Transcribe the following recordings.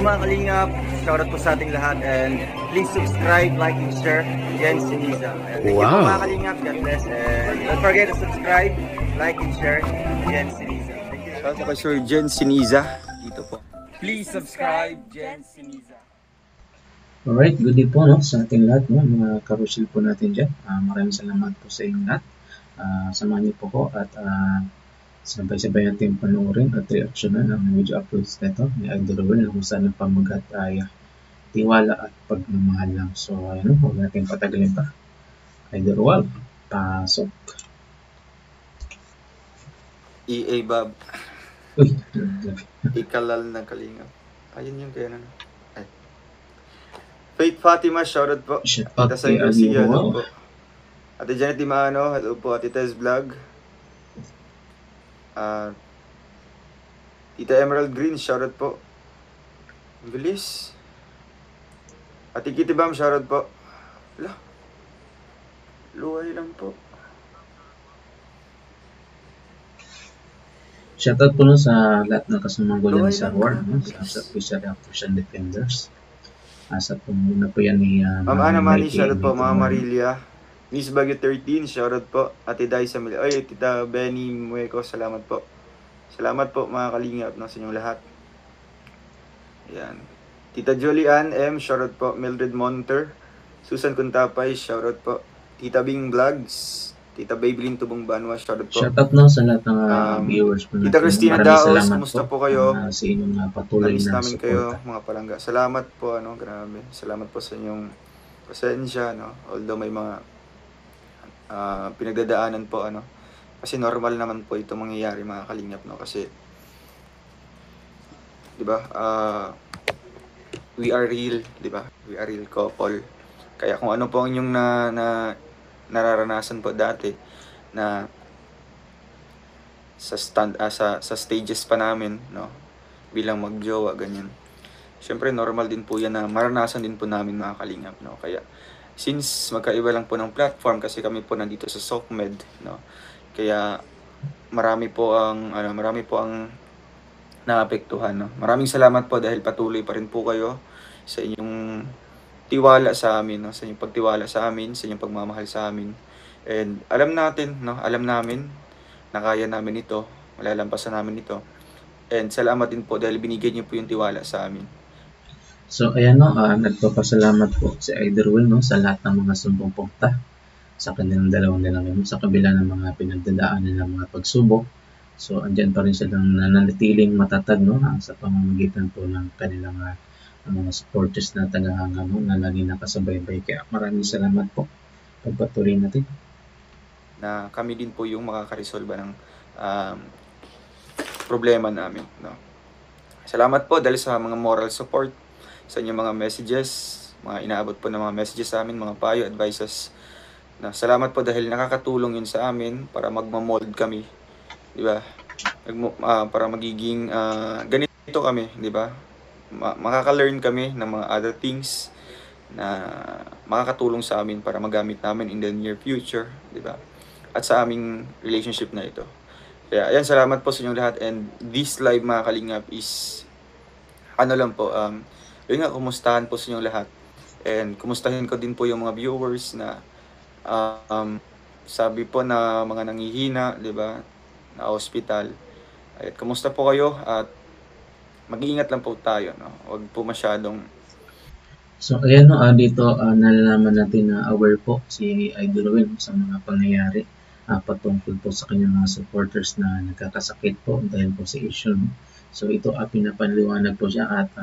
mga kalingap, shoutout po sa ating lahat and please subscribe, like, and share. Jen Siniza. Thank you po mga kalingap. God bless. And don't forget to subscribe, like, and share. Jen Siniza. Thank you. Shoutout po kay Sir Jen Siniza. Dito po. Please subscribe, Jen Siniza. Alright, good day po no, sa ating lahat, no, mga karusil po natin dyan. Maraming salamat po sa inyong lahat. Samahan niyo po ko at sabay-sabay natin panoorin at reaksyonan ang video uploads nito ni Idol Will na kung saan ang pamagat ay tiwala at pagmamahal lang. So, ayun, huwag natin patagalin pa. Idol Will, pasok. EA Bob. Uy, Ikalal ng kalingap. Ayun yung kaya na. Ay. Faith Fatima, shoutout po. Tita Saint Garcia, hello po. Ate Janet Dimano, hello po. Ate Tez Vlog. Tita Emerald Green, shoutout po. Bilis. Ate Kitty Bam, shoutout po. Wala. Luway lang po. Shoutout po no sa lahat ng kasamang gulo sa war, no? Sa Fishery Operation Defenders. Sa pumuna po yan ni Ma'am Ana Mani, shoutout po. Mama Marilia. Miss Bagyo 13, shoutout po. Ate Daisa Mili. Ay, Tita Benny Mueco, salamat po. Salamat po mga kalingap no, sa inyong lahat. Ayan. Tita Jolian M, shoutout po. Mildred Monter. Susan Kuntapay, shoutout po. Tita Bing Vlogs. Tita Babylin Tubong Banwa, shoutout po. Shoutout no sa lahat ng viewers po natin. Tita Christina Daos, kumusta po kayo? Sa inyong patuloy na namin kayo, mga palangga. Salamat po, ano, grabe. Salamat po sa inyong pasensya, no. Although may mga pinagdadaanan po, ano. Kasi normal naman po ito mangyayari, mga kalingap, no. Kasi, di ba, we are real, di ba? We are real couple. Kaya kung ano po ang inyong nararanasan po dati na sa stages pa namin, no, bilang magjowa ganyan. Syempre normal din po 'yan na maranasan din po namin mga kalingap, no. Kaya since magkaiba lang po ng platform kasi kami po nandito sa SOCMED, no. Kaya marami po ang naapektuhan, no. Maraming salamat po dahil patuloy pa rin po kayo sa inyong tiwala sa amin, no? Sa inyong pagtiwala sa amin, sa inyong pagmamahal sa amin. And alam namin na kaya namin ito, malalampasan namin ito. And salamat din po dahil binigay niyo po yung tiwala sa amin. So ayan no, nagpapasalamat po si Idol Will no, sa lahat ng mga sumbong punta sa kanilang dalawang nilang sa kabila ng mga pinagdadaanan ng mga pagsubok. So andyan pa rin silang nananatiling matatag no, sa pamamagitan po ng kanilang mga supporters na tagahanga mo na lagi nakasabay-bay. Kaya maraming salamat po. Pagpatuloy natin. Na kami din po yung makakaresolba ng problema namin. No? Salamat po dahil sa mga moral support, sa inyong mga messages, mga inaabot po ng mga messages sa amin, mga payo, advices. Na salamat po dahil nakakatulong yun sa amin para magmamold kami. Di ba? Para magiging ganito kami, di ba? Makaka-learn kami ng mga other things na makakatulong sa amin para magamit namin in the near future, di ba? At sa aming relationship na ito. Kaya ayan, salamat po sa inyong lahat, and this live mga kalingap is yun nga, kumustahan po sa inyong lahat. And kumustahin ko din po yung mga viewers na sabi po na mga nanghihina, di ba? Na hospital. At kumusta po kayo at mag-iingat lang po tayo, no? Huwag po masyadong... So, ayan no, dito nalalaman natin na aware po si Idol Will sa mga pangyayari patungkol po sa kanyang mga supporters na nagkakasakit po dahil po sa issue. No? So, ito pinapanliwanag po siya at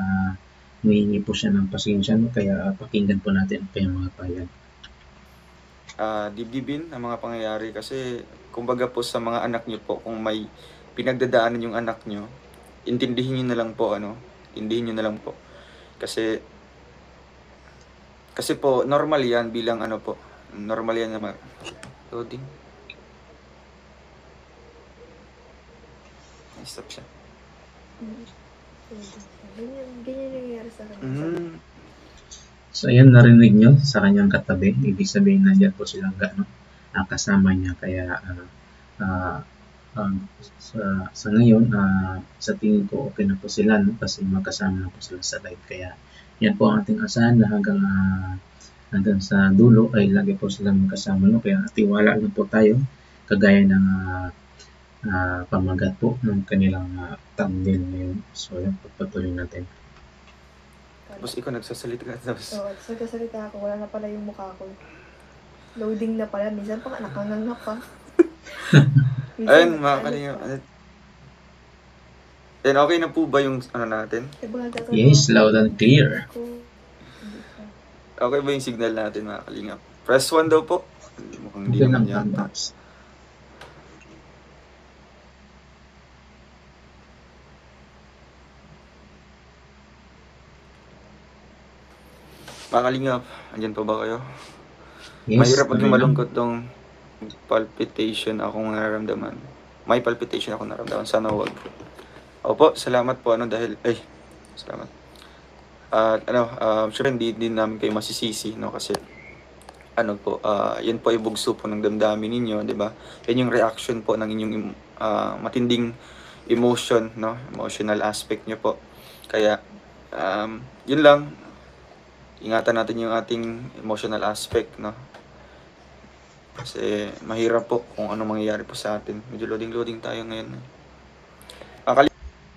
humihingi po siya ng pasensya, no? Kaya pakinggan po natin ang kanyang mga payag. Dibdibin ang mga pangyayari kasi kumbaga po sa mga anak nyo po, kung may pinagdadaanan yung anak nyo, intindihin nyo na lang po, intindihin nyo na lang po. Kasi po, normal yan bilang normal yan naman. Loading. Stop siya. Ganyan nangyayari sa kanya. So, ayan, narinig nyo sa kanyang katabi. Ibig sabihin na dyan po silang kasama niya. Kaya, Sa ngayon, sa tingin ko okay na po sila, no? Kasi magkasama na po sila sa live. Kaya yan po ang ating asahan na hanggang sa dulo ay lagi po silang magkasama. No? Kaya tiwala lang po tayo kagaya ng pamagat po ng kanilang thumbnail ngayon. So yan, pagpatuloy natin. Tapos ikaw nagsasalita ka. Tapos, So, nagsasalita ako, wala na pala yung mukha ko. Loading na pala. Minsan pa nga, nakanganga pa. ayun, mga kalingap. Then, okay na po ba yung ano natin? Yes, loud and clear. Okay ba yung signal natin, mga kalingap? Press 1 daw po. Mukhang hindi Okay naman lang, yata. Pampas. Mga kalingap, andyan pa ba kayo? Yes, Mahirap maging okay lang. malungkot tong palpitation akong nararamdaman. May palpitation akong nararamdaman. Sana wag. Opo, salamat po. Dahil, salamat. At syempre hindi din namin kayo masisisi, no? Kasi, yan po ay bugso po ng damdamin ninyo, di ba? Yan yung reaction po ng inyong matinding emotion, no? Emotional aspect nyo po. Kaya, yun lang. Ingatan natin yung ating emotional aspect, no? Kasi mahirap po kung ano mangyayari po sa atin. Medyo loading tayo ngayon.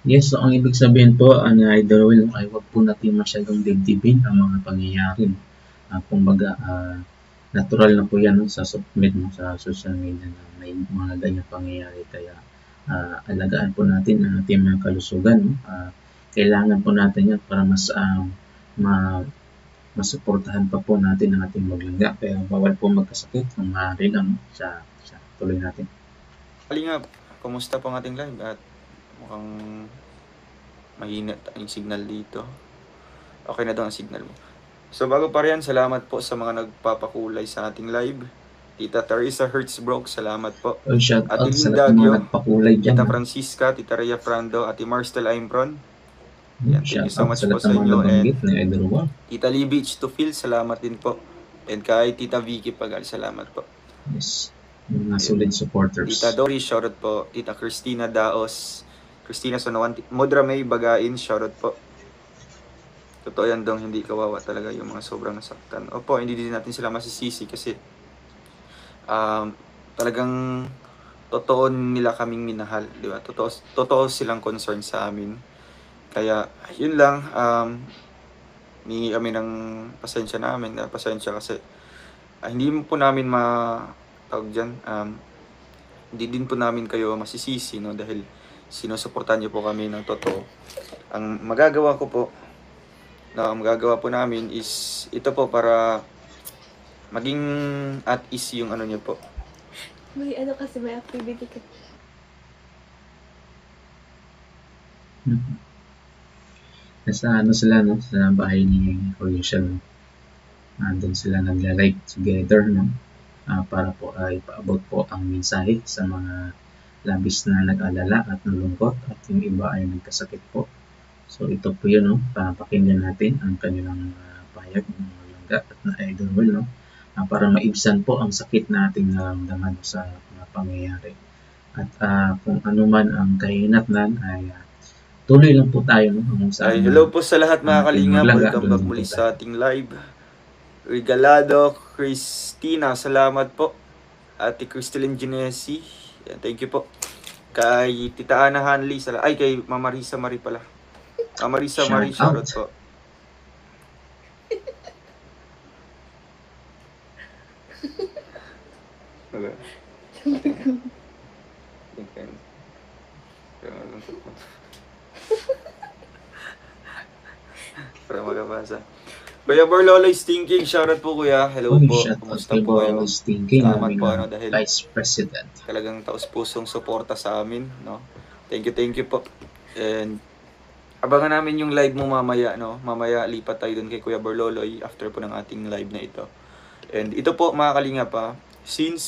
Yes, so ang ibig sabihin po, Idol Will, ay wag po natin masyadong dibdibin ang mga pangyayari. Kumbaga, natural na po yan, no, sa submit mo sa social media na may mga ganyan pangyayari. Kaya alagaan po natin ang ating mga kalusugan. No? Kailangan po natin yan para masuportahan pa po natin ang ating maglangga. Kaya bawal po magkasakit kung maaari lang siya. Tuloy natin. Kalingap, kumusta po ang ating live? At mukhang mahina yung signal dito. Okay na daw ang signal mo. So bago pa riyan, salamat po sa mga nagpapakulay sa ating live. Tita Teresa Hertzbrook, salamat po. Shout out Ate sa Linda lahat ng mga Gyo, nagpakulay dyan. Tita Francisca, Tita Rhea Frando, Ate Marstel Aimpron. Yan, thank you Shout so out much sa po lahat sa ng mga inyo. And nabanggit ni Idol Will. Tita Lee Beach to Feel, salamat din po. And kay Tita Vicky Pagal, salamat po. Yes, mga solid supporters. Tita Dory, shoutout po. Tita Christina Daos, Christina Sonawan, Modra May Bagain, shoutout po. Totoo yan dong, hindi kawawa talaga yung mga sobrang nasaktan. Opo, hindi din natin sila masisisi kasi talagang totoo nila kaming minahal, di ba? Totoo silang concern sa amin. Kaya, yun lang, ni kami ng pasensya namin, pasensya kasi hindi po namin tawag dyan, hindi din po namin kayo masisisi, no? Dahil sinusuportahan niyo po kami ng totoo. Ang magagawa po namin is ito po para maging at ease yung niyo po. May kasi may activity ka. Nasa sila, no? Sa bahay ni Hoysian. Doon sila nagla-live together, no? Para po ay paabot po ang mensahe sa mga labis na nag-alala at nalungkot at yung iba ay nagkasakit po. So ito po yun, no? Papakinggan natin ang kanilang pahayag ng langga at na Idol Will, no? Para maibsan po ang sakit na ating naramdaman sa mga pangyayari. At kung ano man ang kahinatnan ay tuloy lang po tayo, no? Hello po sa lahat mga kalingap. Welcome back muli sa ating live. Regalado Christina, salamat po. Ate Crystalline Genesi, thank you po. Kay Tita Ana Hanley, kay Mama Risa Marie pala. Mama Risa Marie, shoutout po. Para magabasa. Kuya Borloloy Stinking, shoutout po kuya. Hello po. Kumusta po kayo? Salamat po dahil Vice President. Talagang taos-pusong suporta sa amin, no? Thank you po. And abangan namin yung live mo mamaya, no? Mamaya lipat tayo dun kay Kuya Borloloy after po ng ating live na ito. And ito po mga kalingap since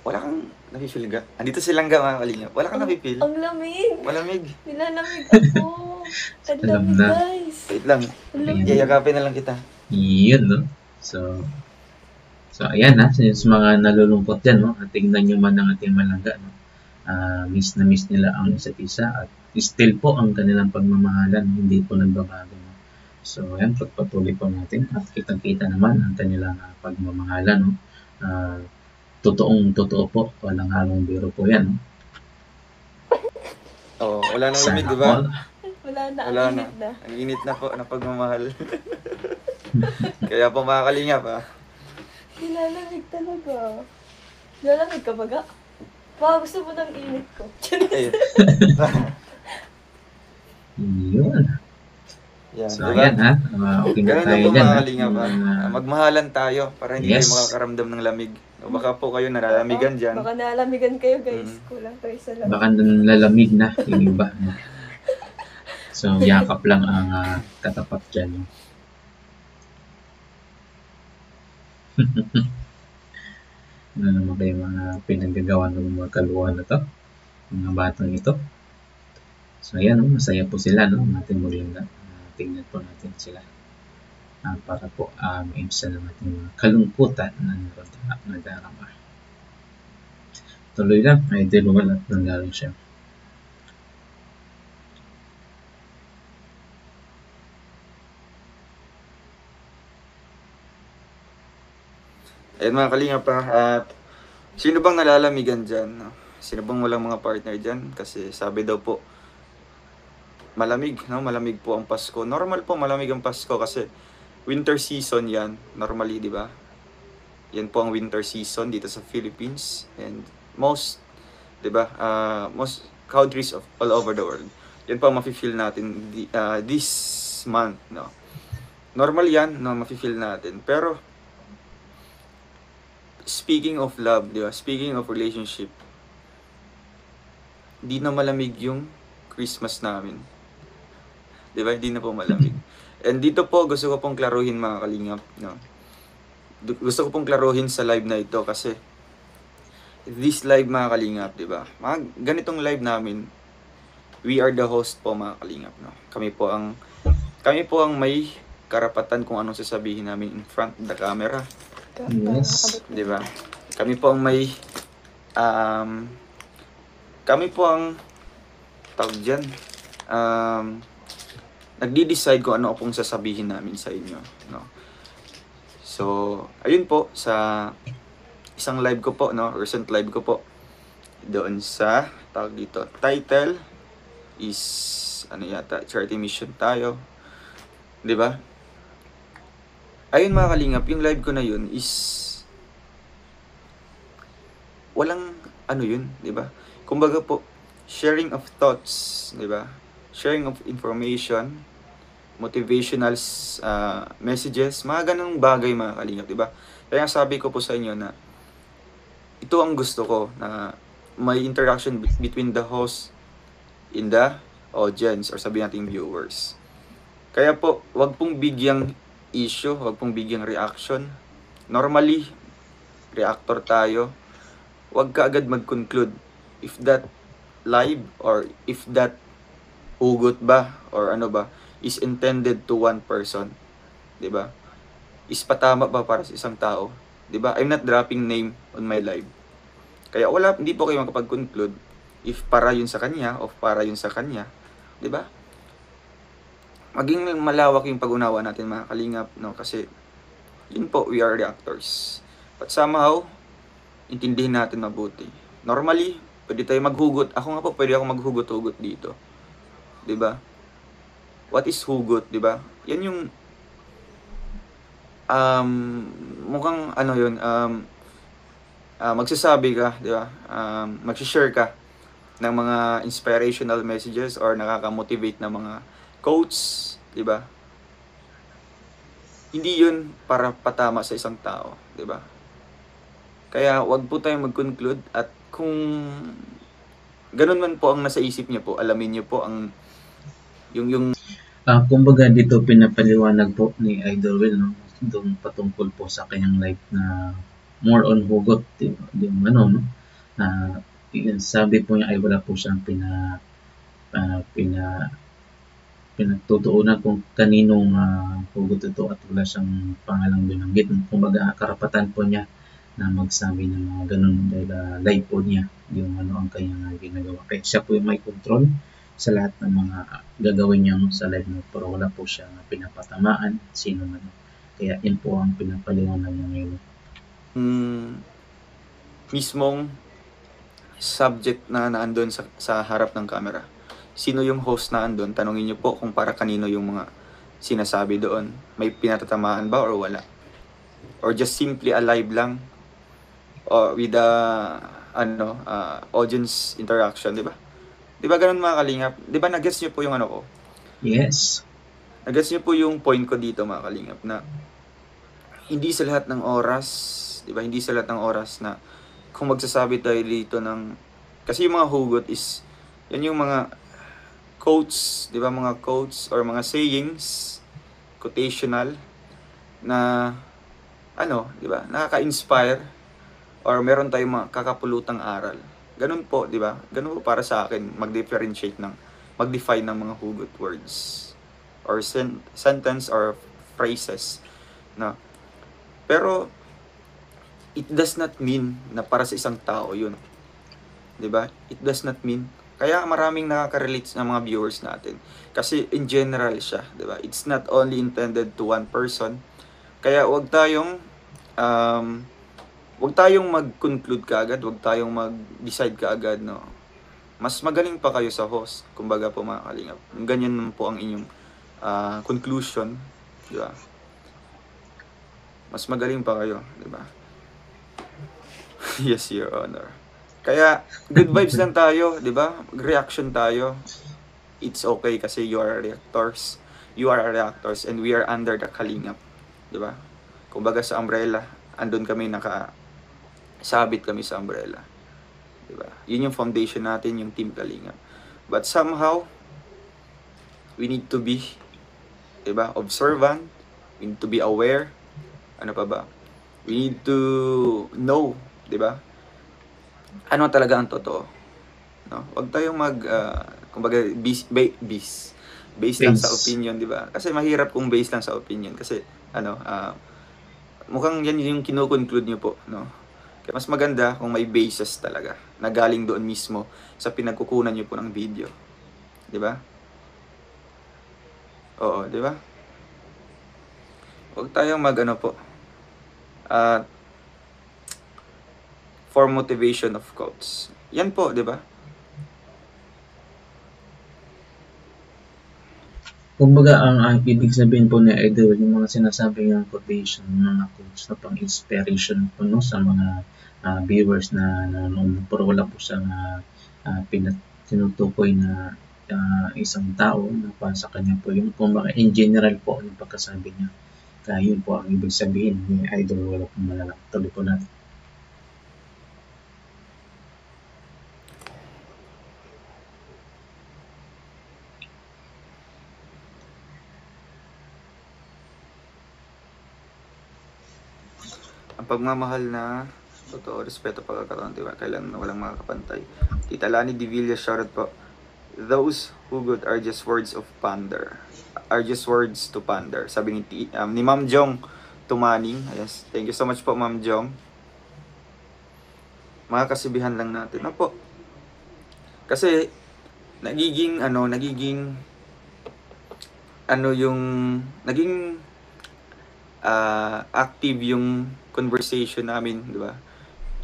wala kang napipil ga. Andito si Langga mga kalingap. Wala kang napipil. Ang lamig. Malamig. Nilalamig ako. Ang lamig guys. Wait lang. Ang lamig. Yayakapin na lang kita. Yun, no? So So, ayan ha, sa mga nalulungkot dyan, no, tingnan nyo man ang ating malangga, no, miss na miss nila ang isa't isa at still po ang kanilang pagmamahalan, hindi po nagbabago. No? So, ayan, pagpatuloy po natin at kitang-kita naman ang kanilang pagmamahalan. No? Totoo po, walang halong biro po yan. No? Oh, wala nang Sana limit, di ba? all. Wala na, Wala ang na. init na. Ang init na po ng pagmamahal. Kaya po mga kalingap, Nilalamig talaga. Nilalamig ka baga? Baka gusto mo ng init ko. Ayun. Yun. Yan, So, di ba? ayan ha, okay na Ganun tayo na po dyan. mga ha? kalingap. Mga- Magmahalan tayo para hindi Yes. kayo makakaramdam ng lamig. O baka po kayo nalamigan dyan. Baka nalamigan kayo guys. Kulang tayo sa lamig. baka lalamig na yung iba. No? So, yakap lang ang katapat dyan. No? Ano naman kayo mga pinagagawa ng mga kaluhan na to? Mga batang ito. So, ayan, no? Masaya po sila, no? Ating Moringa. Tingnan po natin sila. Para po maibsan ang ating mga kalungkutan na nadarama. Tuloy lang, ay diluwan at nanggaling siya. Ayun mga kalingap at sino bang nalalamigan dyan? No? Sino bang walang mga partner dyan? Kasi sabi daw po, malamig, no? Malamig po ang Pasko. Normal po malamig ang Pasko kasi winter season yan, normally, di ba? Yan po ang winter season dito sa Philippines and most, di ba? Most countries of all over the world. Yan po ang mafe-feel natin this month, no? Normal yan, no? Mafe-feel natin. Pero speaking of love, di ba? Speaking of relationship, di na malamig yung Christmas namin. Di ba? Hindi na po malamig. And dito po, gusto ko pong klaruhin mga kalingap. No? Gusto ko pong klaruhin sa live na ito kasi this live mga kalingap, di ba? Mga ganitong live namin, we are the host po mga kalingap. No? Kami po ang may karapatan kung anong sasabihin namin in front of the camera. Yes. Di ba? Kami po ang may kami po ang tawag dyan nagdi-decide kung ano pong sasabihin namin sa inyo, no? So, ayun po sa isang live ko po, no, recent live ko po doon sa tawag dito, title is ano yata, charity mission tayo, 'di ba? Ayun mga kalingap, yung live ko na yun is walang ano yun, 'di ba? Kumbaga po, sharing of thoughts, 'di ba? Sharing of information, motivational messages, mga ganung bagay mga kalingap, 'di ba? Kaya sabi ko po sa inyo na ito ang gusto ko, na may interaction between the host in the audience or sabihin natin viewers. Kaya po, wag pong bigyang issue, wag pong bigyang reaction. Normally, reactor tayo. Wag ka agad mag-conclude if that live or if that hugot ba or ano ba is intended to one person, 'di ba? Is patama ba para sa isang tao, 'di ba? I'm not dropping name on my live. Kaya hindi po kayo makapag-conclude if para yun sa kanya o para yun sa kanya, 'di ba? Maging malawak yung pag-unawa natin mga kalingap, no? Kasi yun po, we are reactors. But somehow, intindihin natin mabuti. Normally, pwede tayo maghugot. Ako nga po, pwede ako maghugot-hugot dito. 'Di ba? What is hugot, 'di ba? Yan yung mukhang ano yun, magsasabi ka, 'di ba? Mag-share ka ng mga inspirational messages or nakaka-motivate na mga quotes, 'di ba? Hindi 'yun para patama sa isang tao, 'di ba? Kaya wag po tayong mag-conclude at kung ganun man po ang nasa isip niyo po, alamin niyo po ang yung kumbaga dito pinapaliwanag po ni Idol Will, no? Doon patungkol po sa kanyang life na more on hugot, yung ano, no? Sabi po niya ay wala po siyang pinagtutuunan kung kaninong hugot ito at wala siyang pangalang binanggit. Kumbaga karapatan po niya na magsabi ng mga ganun dahil live po niya yung ano ang kanyang ginagawa. Kaya siya po yung may control sa lahat ng mga gagawin niya sa live mo, pero wala po siya pinapatamaan sino man. Kaya yun po ang pinapaliwanag niya ngayon. Mismong subject na naandun sa harap ng camera. Sino yung host na andun? Tanungin niyo po kung para kanino yung mga sinasabi doon. May pinatatamaan ba or wala? Or just simply a live lang? Or with audience interaction, di ba? Di ba ganun mga kalingap? Di ba nag-gets niyo po yung ano ko? Yes. Nag-gets niyo po yung point ko dito mga kalingap na hindi sa lahat ng oras, di ba? Hindi sa lahat ng oras na kung magsasabi tayo dito ng... Kasi yung mga hugot is, yan yung mga quotes, di ba? Mga quotes or mga sayings, quotational, na di ba? Nakaka-inspire or meron tayong mga kakapulutang aral. Ganun po, di ba? Ganun po para sa akin, mag-define ng mga hugot words or sentence or phrases, no? Pero it does not mean na para sa isang tao yun. 'Di ba? It does not mean. Kaya maraming nakaka-relate ng mga viewers natin. Kasi in general siya, 'di ba? It's not only intended to one person. Kaya wag tayong mag-conclude kaagad, wag tayong mag-decide kaagad, no. Mas magaling pa kayo sa host, kumbaga po mga kalingap. Ganyan naman po ang inyong conclusion, 'di ba? Mas magaling pa kayo, 'di ba? Yes, Your Honor. Kaya, good vibes lang tayo, di ba? Reaction tayo. It's okay kasi you are reactors. You are reactors and we are under the Kalingap. Di ba? Kumbaga sa umbrella, andun kami sabit kami sa umbrella. Di ba? Yun yung foundation natin, yung Team Kalingap. But somehow, we need to be, di ba, observant. We need to be aware. Ano pa ba? We need to know, di ba? Ano talaga ang totoo, no? Huwag tayong kumbaga based lang sa opinion, di ba? Kasi mahirap kung based lang sa opinion kasi mukhang yan yung kino-conclude niyo po, no? Kaya mas maganda kung may basis talaga na galing doon mismo sa pinagkukunan niyo po ng video. Di ba? Oo, di ba? Huwag tayong for motivation of quotes. Yan po, di ba? Kumbaga, ang ibig sabihin po ni Idol, yung mga sinasabi ng quotation, mga quotes na pang-inspiration po, no, sa mga viewers na nanonood. Pero wala po siyang tinutukoy na isang tao na para sa kanya po yung, kumbaga, in general po, yung pagkasabi niya. Kaya yun po ang ibig sabihin ni Idol, wala pong malala. Tuloy po natin. Ang pagmamahal na totoo, respeto, pagkakaroon, diba? Kailan walang makakapantay. Tita Lani de Villa, shoutout po. Those who good are just words of pander. Are just words to pander. Sabi ni Ma'am Jong Tumaning. Yes, thank you so much po, Ma'am Jong. Mga kasibihan lang natin. Opo. Kasi naging active yung conversation namin, di ba?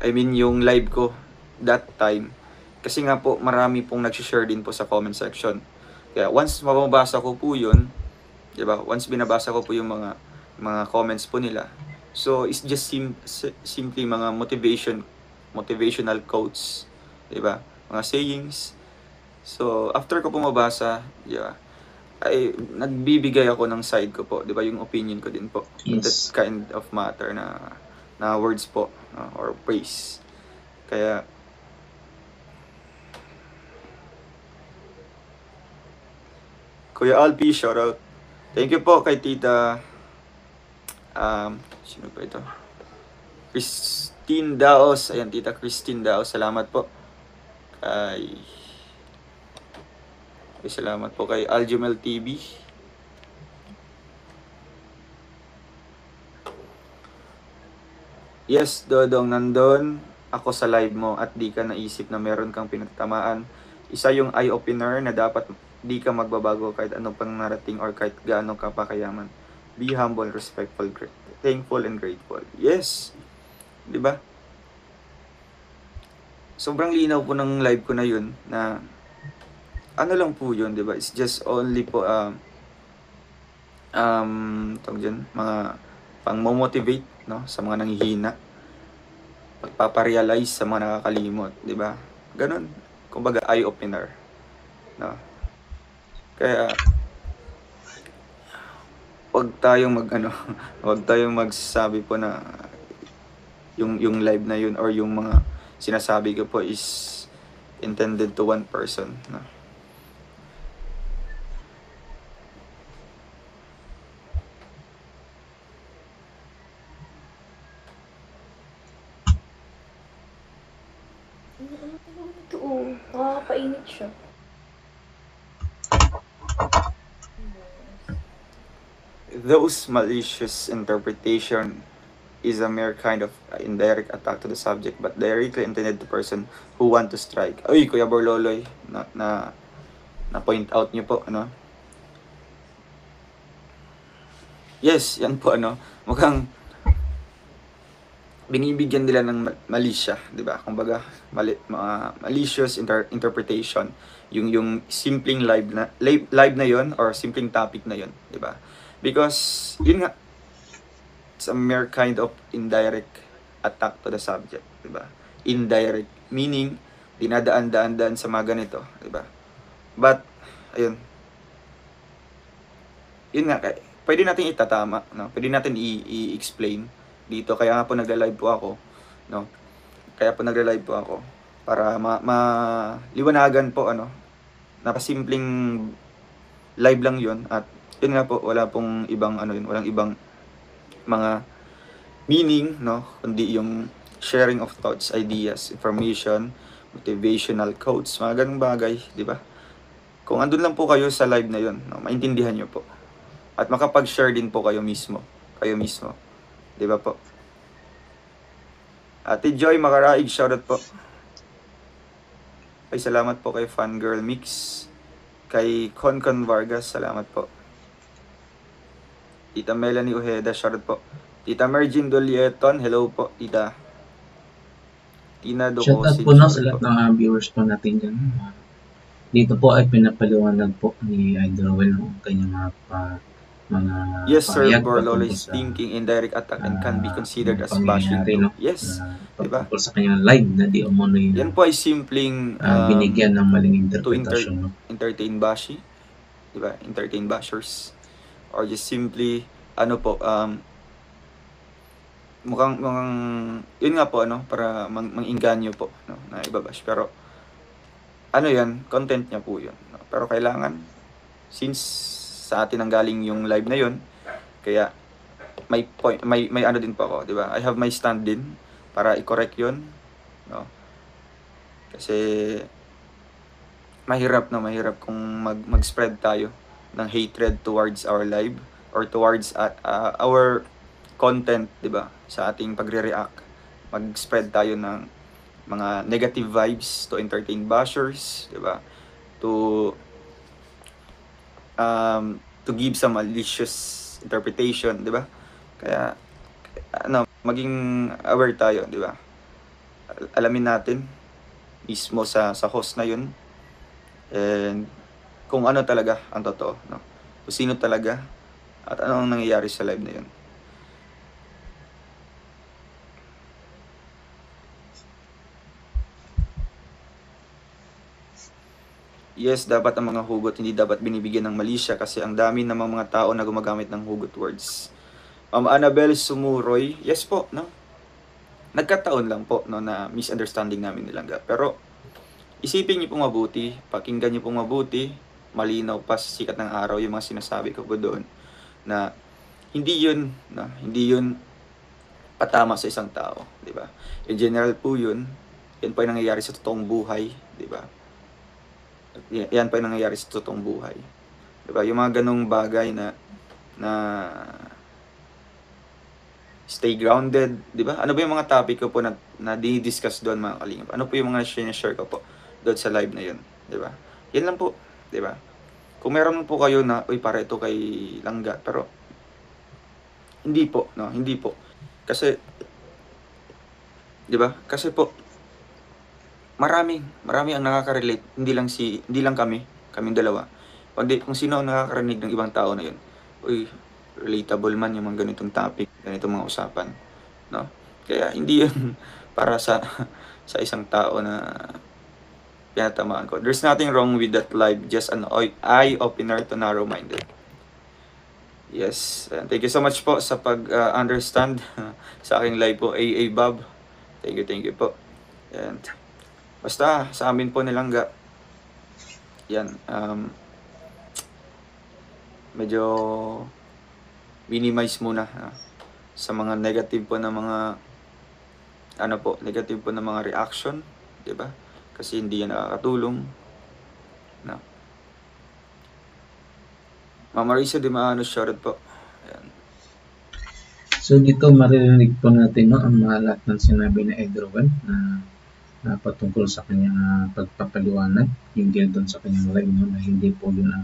I mean, yung live ko that time. Kasi nga po, marami pong nag-share din po sa comment section. Kaya once mababasa ko po yun, di ba? Once binabasa ko po yung mga comments po nila. So, it's just simply mga motivational quotes, di ba? Mga sayings. So, after ko po mabasa, yeah, ay nagbibigay ako ng side ko po, 'di ba, yung opinion ko din po. Yes. That kind of matter na words po, or praise. Kaya Kuya Alpi, shout out. Thank you po kay Tita sino pa ito? Christine Daos. Ayan, Tita Christine Daos. Salamat po. Salamat po kay Aljumel TV. Yes, Dodong, nandun ako sa live mo at di ka naisip na meron kang pinagtamaan. Isa yung eye-opener na dapat di ka magbabago kahit anong pang narating or kahit gaano ka pa kayaman. Be humble, respectful, thankful, and grateful. Yes! Di ba? Sobrang linaw po ng live ko na yun na ano lang po yun, di ba? It's just only po tawag dyan, mga pang-motivate, no, sa mga nanghihina, pagpaparealize sa mga nakakalimot, di ba? Ganon, kumbaga eye opener, no. Kaya wag tayong wag tayong magsasabi po na yung live na yun or yung mga sinasabi ko po is intended to one person, no. Ito, nakakapainit siya. Those malicious interpretation is a mere kind of indirect attack to the subject but directly intended to person who want to strike. Uy, Kuya Borloloy, na point out niyo po, ano? Yes, yan po, ano? Mukhang binibigyan nila ng malisya, di ba? Kumbaga, malicious interpretation, yung simpleng live na yon or simpleng topic na yon, di ba? Because yun nga, it's a mere kind of indirect attack to the subject, di ba? Indirect meaning dinadaan-daan sa mga ganito, di ba? But ayun, yun nga, pwede natin itatama, no? Pwede natin i-explain dito, kaya nga po nagla-live po ako, no? Kaya po nagla-live po ako para maliwanagan po, ano, nakasimpleng live lang yun at yun nga po, wala pong ibang walang ibang mga meaning, no, kundi yung sharing of thoughts, ideas, information, motivational quotes, mga ganung bagay, di ba? Kung andun lang po kayo sa live na yun, no, maintindihan nyo po at makapag-share din po kayo mismo, di ba po? Ate Joy Makaraig, shoutout po. Ay, salamat po kay Fangirl Mix. Kay Concon Vargas, salamat po. Tita Melanie Ojeda, shoutout po. Tita Mergin Dolieton, hello po, tita. Tina Shoutout Dokosin, po no, sa lahat ng viewers po natin dyan. Dito po ay pinapaliwanag po ni Idol Will ang kanyang mga yes, Sir pahayag Borlolo patungkol is sa thinking indirect attack and can be considered as bashing pangyayari, too. no? Yes, diba? Patungkol sa kanyang live na di umano Yan po ay simpleng binigyan ng maling interpretasyon, no? entertain bashi, diba? Entertain bashers, or just simply mukhang yun nga po, ano, para manginganyo po, no, na ibabash, pero ano yan, content niya po yun, no? Pero kailangan, since sa atin ang galing yung live na yun, kaya may point, may ano din po ako, di ba? I have my stand din para i-correct yun, no? Kasi mahirap kung mag-spread tayo ng hatred towards our live or towards our content, di ba? Sa ating pagre-react, mag-spread tayo ng mga negative vibes to entertain bashers, di ba? To give some malicious interpretation, di ba? Kaya maging aware tayo, di ba? Alamin natin mismo sa host na yun, and kung ano talaga ang totoo, no? Kung sino talaga at anong nangyayari sa live na yun. Yes, dapat ang mga hugot hindi dapat binibigyan ng malisya kasi ang dami namang mga tao na gumagamit ng hugot words. Ma'am Annabel Sumuroy, yes po, no? Nagkataon lang po, no, na misunderstanding namin nilangga. Pero isipin niyo pong mabuti, pakinggan niyo pong mabuti, malinaw pa sa sikat ng araw yung mga sinasabi ko po doon na hindi yun patama sa isang tao, di ba? In general po yun po ay nangyayari sa totoong buhay, di ba? Yan pa yung nangyayari sa totoong buhay. 'Di ba? Yung mga ganong bagay na stay grounded, 'di ba? Ano ba yung mga topic ko po na di-discuss doon, mga kalingap? Ano po yung mga share ko po doon sa live na 'yun, 'di ba? Yan lang po, 'di ba? Kung meron po kayo na, uy, para ito kay Langga, pero hindi po, no, hindi po. Kasi 'di ba? Kasi po marami ang nakaka-relate, hindi lang kaming dalawa. Kundi kung sino ang nakakarinig ng ibang tao na 'yun. Uy, relatable man yung mga ganitong topic, ganitong mga usapan, no? Kaya hindi 'yun para sa sa isang tao na pinatamaan ko. There's nothing wrong with that live, just an eye opener to narrow-minded. Yes, thank you so much po sa pag-understand sa aking live po, AA Bob. Thank you po. And basta sa amin po nilangga, yan, medyo minimize muna sa mga negative po na mga negative po na mga reaction, 'di ba? Kasi hindi yan nakakatulong. No. Mama Risa Di Maano, shoutout po. Ayan. So dito maririnig po natin ang mga lahat ng sinabi ni Edrowan na patungkol sa kanyang pagpapaliwanag hinggil doon sa kanyang live na hindi po yun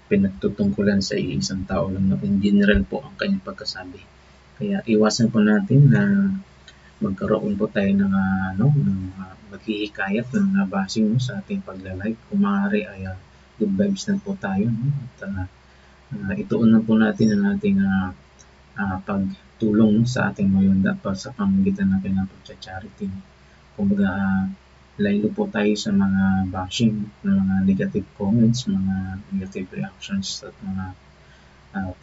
pinagtutungkulan sa isang tao lang, in general po ang kanyang pagkasabi. Kaya iwasan po natin na magkaroon po tayo ng maghihikayat ng mga bashing sa ating pagla-live. Kung maaari ay good vibes na po tayo, at ituon na po natin ang ating pagtulong sa ating mayunda pa sa pamamagitan ng kanyang pagcha-charity. Kumbaga, laylo po tayo sa mga bashing, mga negative comments, mga negative reactions at mga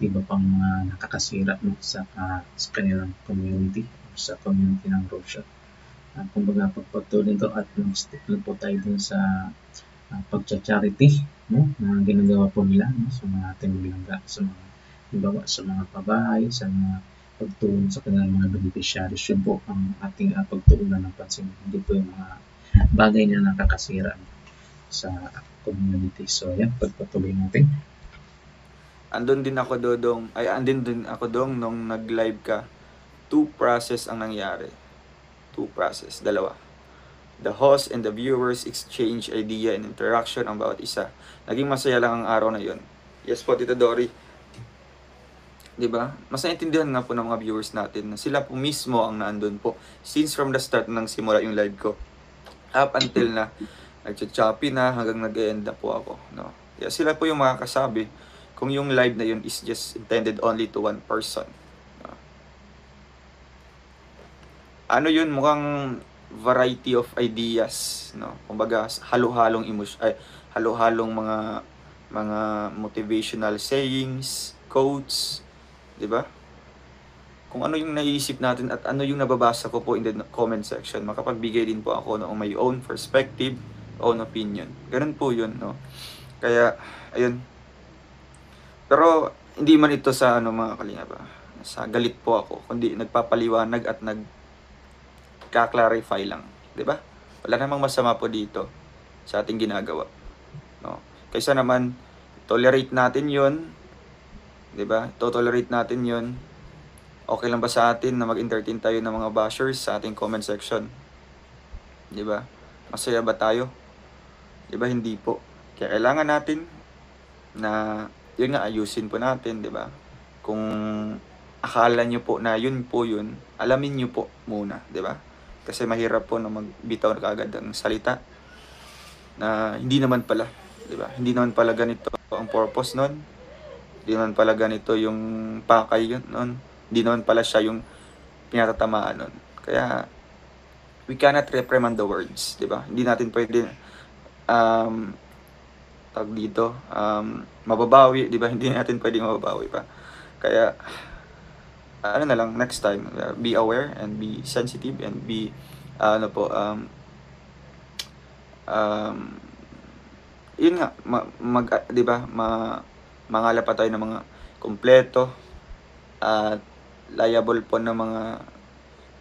iba pang mga nakakasira sa kanilang community o sa community ng Roadshot. Kumbaga, pagpatuloy ito at mag-stick lang po tayo dun sa pagcha-charity, no? Na ginagawa po nila, no? Sa mga ating bilangga, sa mga pabahay, sa mga pagtulong sa kanilang mga beneficiaries. Yun po ang ating pagtuunan ng pansin. Hindi po yung mga bagay na nakakasira sa community. So, yan, pagpatuloy natin. Andun din ako dong nung nag-live ka. 2 process ang nangyari. 2 process, dalawa. The host and the viewers exchange idea and interaction ang bawat isa. Naging masaya lang ang araw na yon. Yes po, Tita Dory. 'Di ba? Mas naintindihan nga po ng mga viewers natin na sila po mismo ang naandun po. Since from the start nang simula yung live ko, up until na nagcha-choppy na hanggang nag-end na po ako, no? Kaya sila po yung makakasabi kung yung live na yun is just intended only to one person. No? Ano yun? Mukhang variety of ideas, no? Kumbaga halo-halong halo-halong mga motivational sayings, quotes, 'di ba? Kung ano yung naiisip natin at ano yung nababasa ko po in the comment section, makapagbigay din po ako ng my own perspective, own opinion. Ganun po 'yun, no? Kaya ayun. Pero hindi man ito sa mga kalingap, sa galit po ako, kundi nagpapaliwanag at nagka-clarify lang, 'di ba? Wala namang masama po dito sa ating ginagawa, no? Kaysa naman tolerate natin 'yon, 'di ba? Tolerate natin 'yon. Okay lang ba sa atin na mag-entertain tayo ng mga bashers sa ating comment section? 'Di ba? Masaya ba tayo? 'Di ba? Hindi po. Kaya kailangan natin na yun nga, ayusin po natin, 'di ba? Kung akala nyo po na yun po yun, alamin nyo po muna, 'di ba? Kasi mahirap po na magbitaw na kaagad ng salita na hindi naman pala, 'di ba? Hindi naman pala ganito ang purpose nun. Hindi naman pala ganito yung pakay yun nun. Hindi naman pala siya yung pinatatamaan nun. Kaya we cannot reprimand the words, 'di ba? Hindi natin pwede mababawi, 'di ba? Hindi natin pwedeng mababawi pa. Kaya ano na lang, next time, be aware and be sensitive and be yun nga, 'di ba? Mangala pa tayo ng mga kompleto at liable po ng mga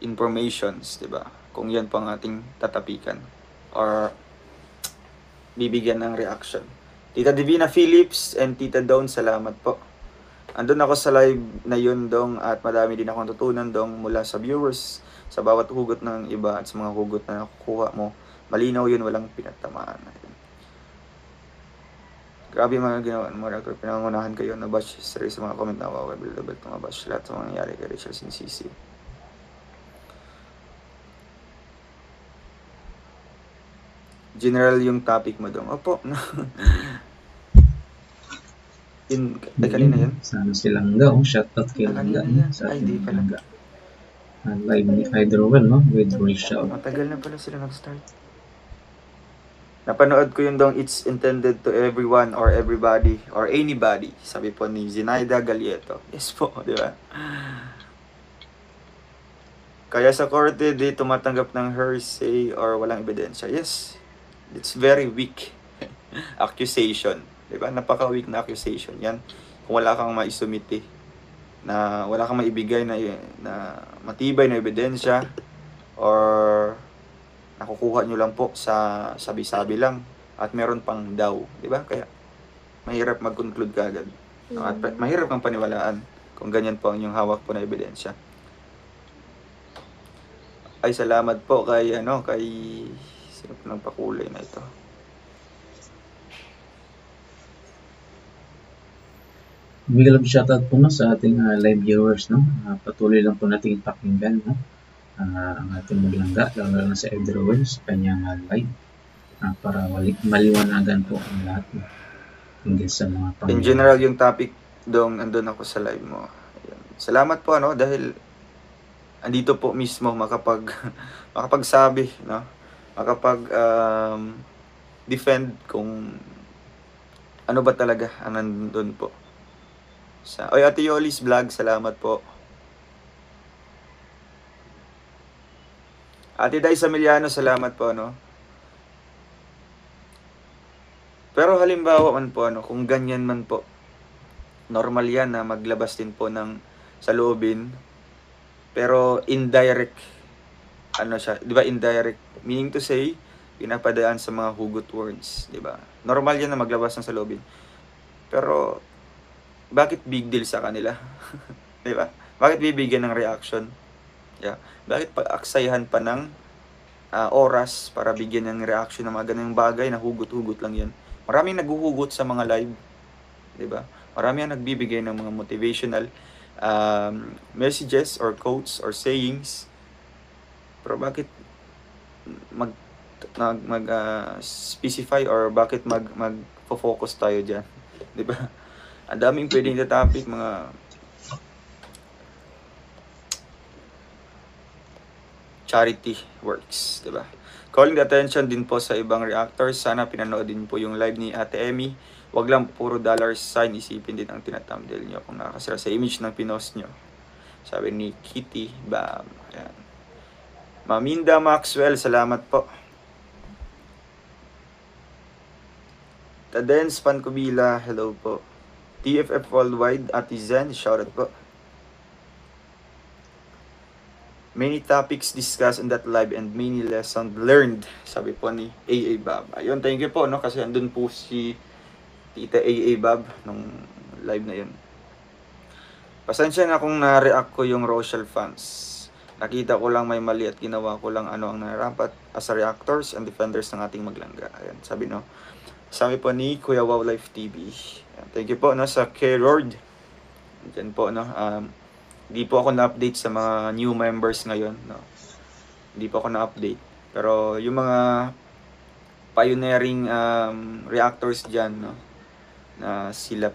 informations, 'di ba? Kung yan po ang ating tatapikan or bibigyan ng reaction. Tita Divina Phillips and Tita Dawn, salamat po. Andun ako sa live na yun, Dong, at madami din akong natutunan, Dong, mula sa viewers, sa bawat hugot ng iba at sa mga hugot na nakukuha mo. Malinaw yun, walang pinatamaan. Grabe yung mga ginawa ng mga reactor. Pinangunahan kayo na bash history sa mga comment na wawabildable ito mga bash. Lahat sa mga nangyari kay Rachel Sinsisi. General yung topic mo, Dong. Opo. Ay, kanina yun? Sana si Langga, shoutout kay Kanina Langga. yan. Sa Ay, ating di pala. Langga. Live ni Hydrowell, no? With Rachel. Matagal na pala sila nag-start. Napanood ko yung Dong, it's intended to everyone or everybody or anybody. Sabi po ni Zinaida Galieto. Yes po, di ba? Kaya sa korte, di tumatanggap ng hearsay or walang ebidensya. Yes, it's very weak accusation. Di ba? Napaka-weak na accusation yan. Kung wala kang maisumiti, na wala kang maibigay na matibay na ebidensya, or nakukuha nyo lang po sa sabi-sabi lang at meron pang daw, di ba? Kaya mahirap mag-conclude kaagad. At mahirap kang paniwalaan kung ganyan po ang inyong hawak po na ebidensya. Ay, salamat po kay sino po ng pakulay na ito. Big love shoutout po no, sa ating live viewers. No? Patuloy lang po natin pakinggan no? Ang ating maglangga, lalo na sa Hydrowell sa kanyang live para maliwanagan po ang lahat no? Hingga sa mga pangyayari. In general, yung topic, Dong, andun ako sa live mo. Ayan. Salamat po dahil andito po mismo makapagsabi, no? Defend kung ano ba talaga ang nandun po. Oy, Ate Yolis Vlog, salamat po. Ate Day Samiliano, salamat po, no? Pero halimbawa man po, kung ganyan man po, normal yan na maglabas din po ng saloobin, pero indirect, siya, di ba, indirect, meaning to say, pinapadaan sa mga hugot words, di ba? Normal yan na maglabas ng saloobin. Pero, bakit big deal sa kanila? Di ba? Bakit bibigyan ng reaction? Yeah. Bakit pag-aksayahan pa ng oras para bigyan ng reaction ng mga ganung bagay na hugot-hugot lang yan? Maraming naghuhugot sa mga live. Di ba? Maraming nagbibigay ng mga motivational messages or quotes or sayings. Pero bakit specify or bakit mag-focus tayo dyan? Di ba? Ang daming pwedeng na topic, mga charity works, di ba? Calling the attention din po sa ibang reactors. Sana pinanood din po yung live ni Ate Emmy. Wag lang puro dollar sign, isipin din ang tinathumbnail nyo kung nakakasira sa image ng pinost nyo. Sabi ni Kitty Bam. Ayan. Maminda Maxwell, salamat po. Tadens Pancubila, hello po. TFF Worldwide, Ate Zen, shoutout po. Many topics discussed in that live and many lessons learned, sabi po ni AA Bab. Ayun, thank you po, no? Kasi andun po si Tita AA Bab nung live na yun. Pasensya na kung na-react ko yung Rochelle fans. Nakita ko lang may mali at ginawa ko lang ang narapat as a reactors and defenders ng ating maglangga. Ayun, sabi po ni Kuya Wow Life TV. Thank you po sa K-Lord. Diyan po hindi po ako na-update sa mga new members ngayon, no. Hindi po ako na-update. Pero yung mga pioneering reactors diyan, no, na sila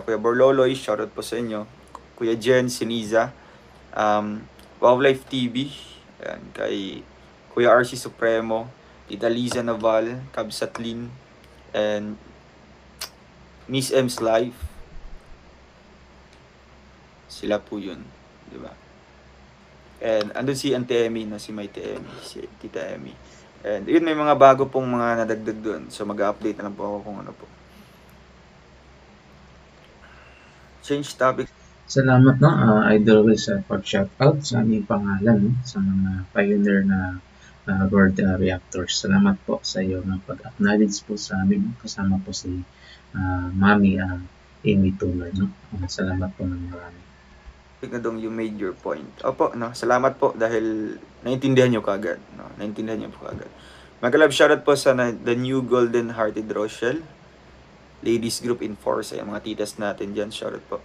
Kuya Borloloy, shoutout po sa inyo. Kuya Jen Siniza, Wow Life TV, ayan, kay Kuya RC Supremo, Tita Liza Naval, Kabsatlin, and Miss M's Life. Sila po yun, di ba? And andun si Auntie Emmy, si Maite Emmy, si Tita Emmy. And yun, may mga bago pong mga nadagdag doon. So mag-update na lang po ako kung ano po. Change topic. Salamat no, Idol Will sa pag-shoutout sa aming pangalan no, sa mga pioneer na World Reactors. Salamat po sa iyo ng pag-acknowledge po sa amin. Kasama po si Mami Amy Tuller. No? Salamat po ng marami. Dong, you made your point. Opo, no? Salamat po dahil naintindihan nyo kagad. No? Naintindihan nyo po kagad. Mag-love shoutout po sa The New Golden Hearted Rochelle. Ladies Group in Force. Ay, mga titas natin dyan. Shoutout po.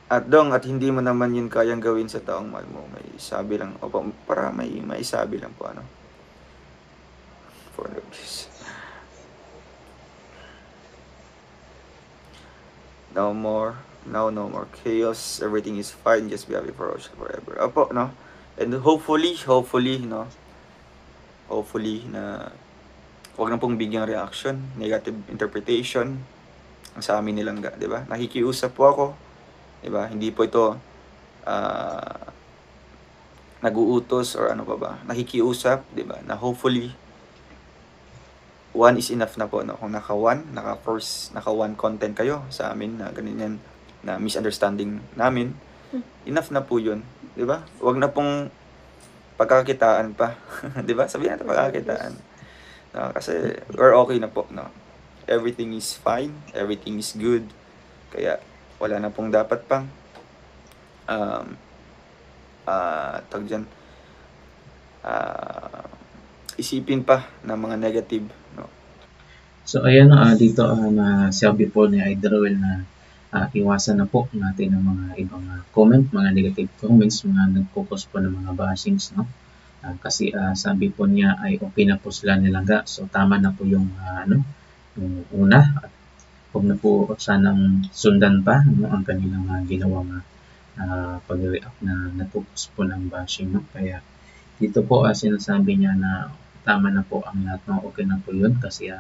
At Dong, at hindi mo naman yun kayang gawin sa taong mahal mo. May sabi lang. Opo, para may sabi lang po. Ano? For this. No more chaos. Everything is fine. Just be happy for Rochelle forever. Opo, no? And hopefully, no? Hopefully na huwag na pong bigyang reaction, negative interpretation ang sa amin nilangga, di ba? Nakikiusap po ako, di ba? Hindi po ito nag-uutos or ano pa ba. Nakikiusap, di ba? Na hopefully one is enough na po, no? Kung naka one content kayo sa amin na ganyan na misunderstanding namin, enough na po yun, di ba? Huwag na pong pagkakakitaan pa, di ba? Sabihin natin pagkakakitaan. No, kasi we're okay na po, no? Everything is fine, everything is good. Kaya wala na pong dapat pang isipin pa ng mga negative, no? So ayan dito na sabi po ni Idrowell na iwasan na po natin ang mga ibang comment, mga negative comments, mga nag-focus po ng mga bashings, no? Kasi sabi po niya ay okay na po sila nilangga. So tama na po yung yung una. At huwag na po sanang sundan pa, no, ang kanilang ginawang pag-react na nag-focus po ng bashing, no? Kaya dito po sinasabi niya na tama na po ang lahat, no? Okay na po yun kasi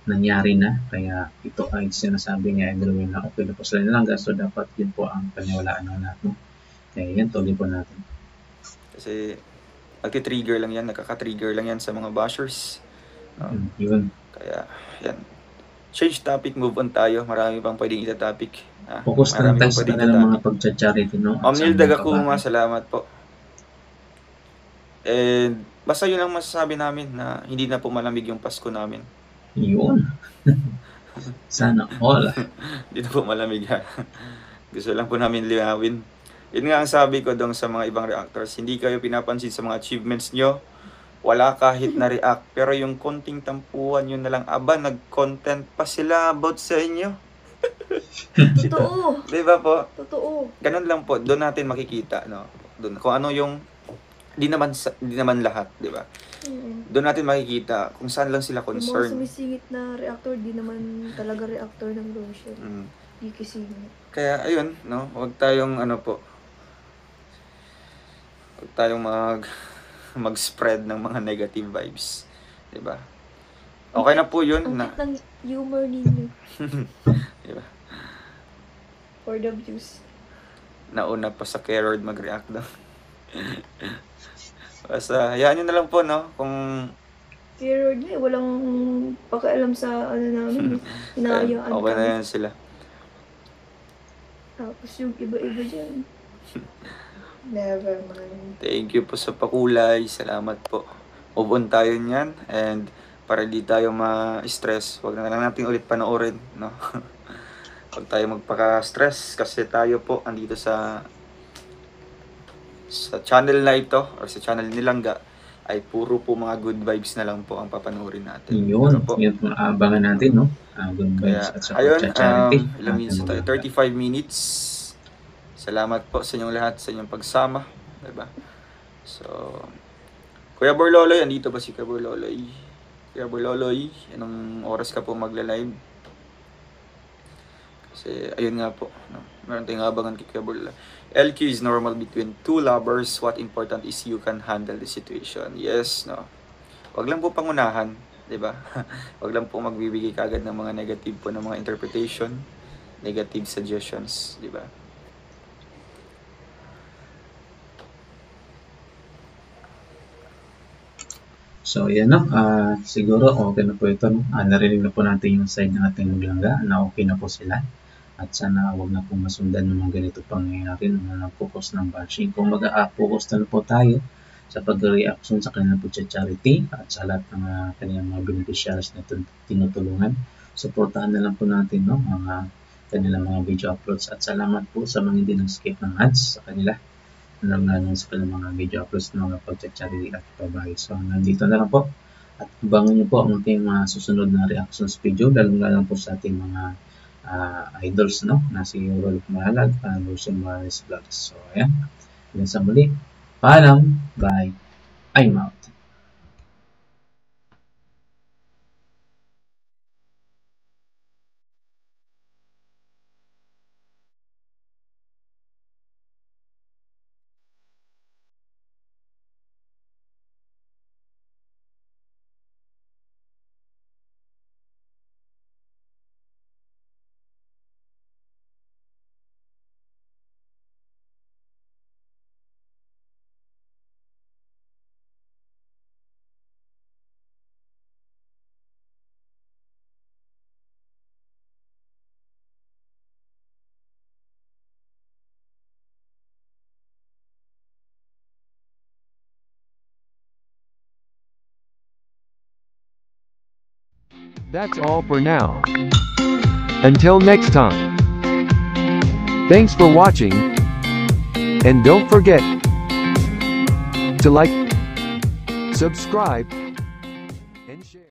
nangyari na. Kaya ito ay sinasabi niya ay na okay na po sila nilangga. So dapat yun po ang paniwalaan ng lahat, no? Kaya yan, tuloy po natin. Kasi nagtitrigger lang yan, nakaka-trigger lang yan sa mga bashers. Yun. Kaya, yan. Change topic, move on tayo. Marami pang pwedeng ita-topic. Focus lang tayo sa kanilang mga pag-charity, no? Omnil Dagakuma, salamat po. And basta yun lang masasabi namin na hindi na po malamig yung Pasko namin. Yun. Sana all. Hindi na po malamig ha. Gusto lang po namin liwawin. Yun nga ang sabi ko dong sa mga ibang reactors, hindi kayo pinapansin sa mga achievements nyo, wala kahit na react, pero yung konting tampuhan yun na lang, nag-content pa sila about sa inyo. Totoo. Diba po? Totoo. Ganun lang po, doon natin makikita, no? Doon, kung ano yung, di naman lahat, diba? Doon natin makikita kung saan lang sila Yung mga concerned. sumisingit na reactor, di naman talaga reactor ng Rochelle. Di kisingit. Kaya ayun, no? Huwag tayong huwag tayong mag-spread ng mga negative vibes, 'di ba? Okay na po 'yun Ang na. cute ng humor ninyo. 'Di ba? For the views. Nauna pa sa Kerod mag-react daw. Basta hayaan niyo na lang po, no? Kung Pero walang pakialam sa namin. Hinahayaan okay na yan sila. Tapos yung iba-iba dyan. Never mind. Thank you po sa pakulay. Salamat po. Move on tayo niyan. And para di tayo ma-stress, huwag na lang natin ulit panoorin, no? Huwag tayo magpaka-stress kasi tayo po andito sa channel na ito or sa channel ni Langga ay puro po mga good vibes na lang po ang papanoorin natin. Yun, yun po abangan natin, no? Good vibes at sa charity. Ilang minutes tayo? 35 minutes. Salamat po sa inyong lahat, sa inyong pagsama. Diba? So, Kuya Borloloy, andito ba si Kuya Borloloy? Kuya Borloloy, anong oras ka po magla-live? Kasi, ayun nga po. No? Meron tayong abangan kay Kuya Borloloy. LQ is normal between two lovers. What important is you can handle the situation. Yes, no? Wag lang po pangunahan, di ba? Wag lang po magbibigay kagad ng mga negative po ng mga interpretation, negative suggestions, di ba? So, yan no. Siguro okay na po ito. No? Narinig na po natin yung side ng ating maglangga na okay na po sila. at sana wag na pong masundan ng mga ganito pangyayari na nag-focus ng bashing. Kung mag-focus na po tayo sa pag-reaction sa kanilang po charity at sa lahat ng kanilang mga beneficiaries na tinutulungan, suportahan na lang po natin no, mga kanilang mga video uploads at salamat po sa mga hindi nag-skip ng ads sa kanila lalong sa kanilang mga video uploads ng mga pag-charity at pabay. So nandito na lang po at abangan nyo po ang ating mga susunod na reactions video lalong po sa ating mga idols no, na si Rolf Malalag and Wilson Morales Vlogs. So ayan, hanggang sa muli, paalam, bye, I'm out. That's all for now. Until next time. Thanks for watching. And don't forget to like, subscribe,